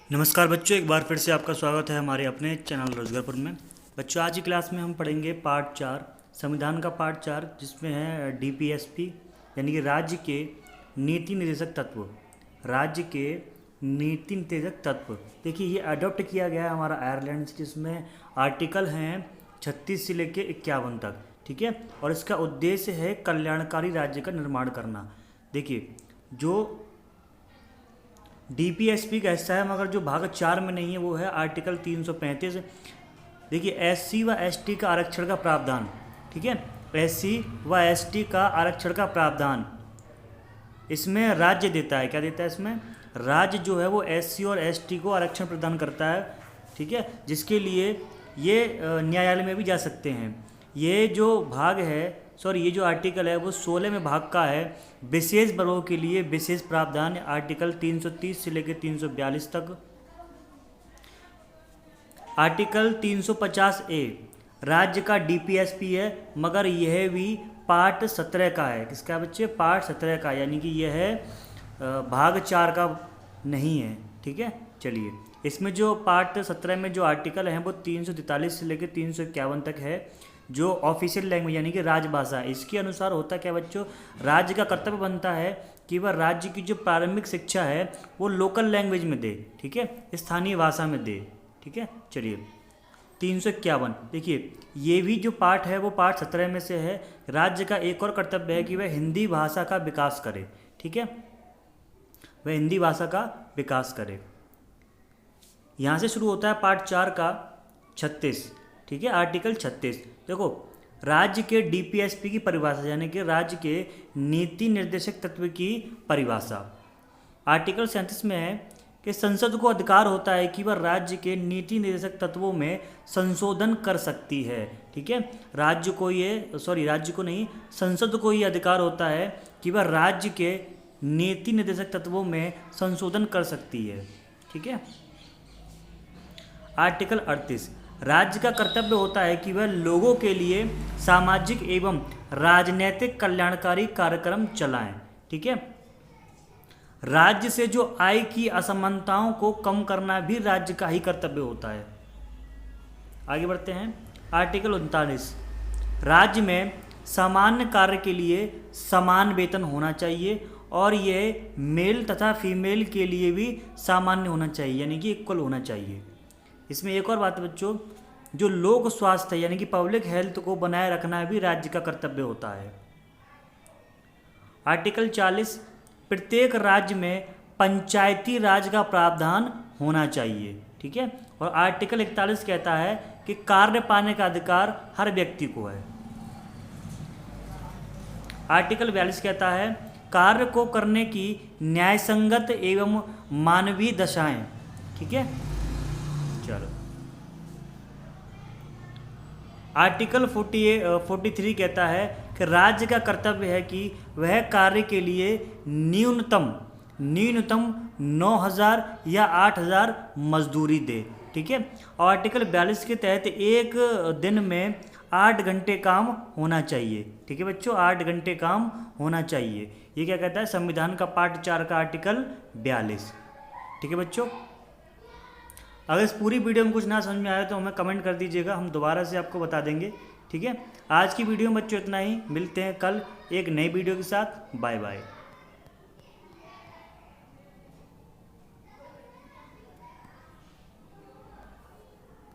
नमस्कार बच्चों, एक बार फिर से आपका स्वागत है हमारे अपने चैनल रोजगारपुर में। बच्चों, आज की क्लास में हम पढ़ेंगे पार्ट 4 संविधान का पार्ट 4, जिसमें है डीपीएसपी यानी कि राज्य के नीति निर्देशक तत्व। राज्य के नीति निर्देशक तत्व देखिए, ये अडॉप्ट किया गया है हमारा आयरलैंड से, जिसमें आर्टिकल हैं 36 से लेकर 51 तक। ठीक है, और इसका उद्देश्य है कल्याणकारी राज्य का निर्माण करना। देखिए, जो डीपीएसपी का हिस्सा है, मगर जो भाग 4 में नहीं है वो है आर्टिकल 335। देखिए, एससी व एसटी का आरक्षण का प्रावधान। ठीक है, एससी व एसटी का आरक्षण का प्रावधान इसमें राज्य देता है। क्या देता है इसमें? राज्य जो है वो एससी और एसटी को आरक्षण प्रदान करता है। ठीक है, जिसके लिए ये न्यायालय में भी जा सकते हैं। ये जो भाग है, ये जो आर्टिकल है वो 16 में भाग का है। विशेष वर्गों के लिए विशेष प्रावधान आर्टिकल 330 से लेकर 342 तक। आर्टिकल 350A राज्य का डीपीएसपी है, मगर यह भी पार्ट 17 का है। किसका बच्चे? पार्ट 17 का, यानी कि यह है भाग 4 का नहीं है। ठीक है, चलिए, इसमें जो पार्ट 17 में जो आर्टिकल है वो 343 से लेकर 351 तक है, जो ऑफिशियल लैंग्वेज यानी कि राजभाषा। इसके अनुसार होता क्या बच्चों, राज्य का कर्तव्य बनता है कि वह राज्य की जो प्रारंभिक शिक्षा है वो लोकल लैंग्वेज में दे। ठीक है, स्थानीय भाषा में दे। ठीक है, चलिए 351 देखिए, ये भी जो पार्ट है वो पार्ट 17 में से है। राज्य का एक और कर्तव्य है कि वह हिंदी भाषा का विकास करे। ठीक है, वह हिंदी भाषा का विकास करे। यहाँ से शुरू होता है पार्ट 4 का 36। ठीक है, आर्टिकल 36। देखो, राज्य के डीपीएसपी की परिभाषा यानी कि राज्य के नीति निर्देशक तत्व की परिभाषा आर्टिकल 37 में है कि संसद को अधिकार होता है कि वह राज्य के नीति निर्देशक तत्वों में संशोधन कर सकती है। ठीक है, राज्य को नहीं, संसद को ये अधिकार होता है कि वह राज्य के नीति निर्देशक तत्वों में संशोधन कर सकती है। ठीक है, आर्टिकल 38 राज्य का कर्तव्य होता है कि वह लोगों के लिए सामाजिक एवं राजनैतिक कल्याणकारी कार्यक्रम चलाएं। ठीक है, राज्य से जो आय की असमानताओं को कम करना भी राज्य का ही कर्तव्य होता है। आगे बढ़ते हैं, आर्टिकल 39 राज्य में सामान्य कार्य के लिए समान वेतन होना चाहिए, और यह मेल तथा फीमेल के लिए भी सामान्य होना चाहिए, यानी कि इक्वल होना चाहिए। इसमें एक और बात है बच्चों, जो लोक स्वास्थ्य यानी कि पब्लिक हेल्थ को बनाए रखना भी राज्य का कर्तव्य होता है। आर्टिकल 40 प्रत्येक राज्य में पंचायती राज का प्रावधान होना चाहिए। ठीक है, और आर्टिकल 41 कहता है कि कार्य पाने का अधिकार हर व्यक्ति को है। आर्टिकल 42 कहता है कार्य को करने की न्यायसंगत एवं मानवीय दशाएं। ठीक है, चलो, आर्टिकल 43 कहता है कि राज्य का कर्तव्य है कि वह कार्य के लिए न्यूनतम 9,000 या 8,000 मजदूरी दे। ठीक है, और आर्टिकल 42 के तहत एक दिन में 8 घंटे काम होना चाहिए। ठीक है बच्चों, 8 घंटे काम होना चाहिए। ये क्या कहता है? संविधान का पार्ट 4 का आर्टिकल 42। ठीक है बच्चों, अगर इस पूरी वीडियो में कुछ ना समझ में आया तो हमें कमेंट कर दीजिएगा, हम दोबारा से आपको बता देंगे। ठीक है, आज की वीडियो में बच्चों इतना ही। मिलते हैं कल एक नई वीडियो के साथ। Bye bye.